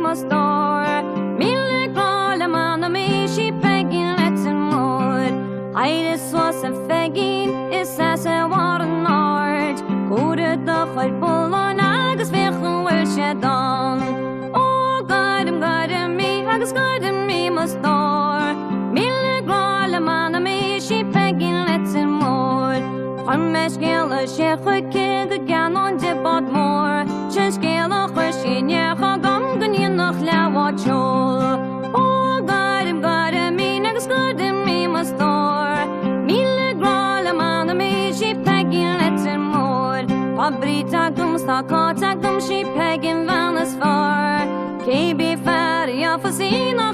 must door. Mille grala man och mig she pegging let's more. I just was a fegging is as a war nord. Gode da khol polon agus vi khol shadon. Oh God me agus God me must door. Mille grala man och mig she pegging let's more. Meskele shekh kid gan on de bot more. Cheskele khoshinya khagam gni nakh la wachol. Oh God me next good me must store. Mille grala man me she pegging let's more. Fabrita gum stakata gum she pegging vanas far. KB far ya fasina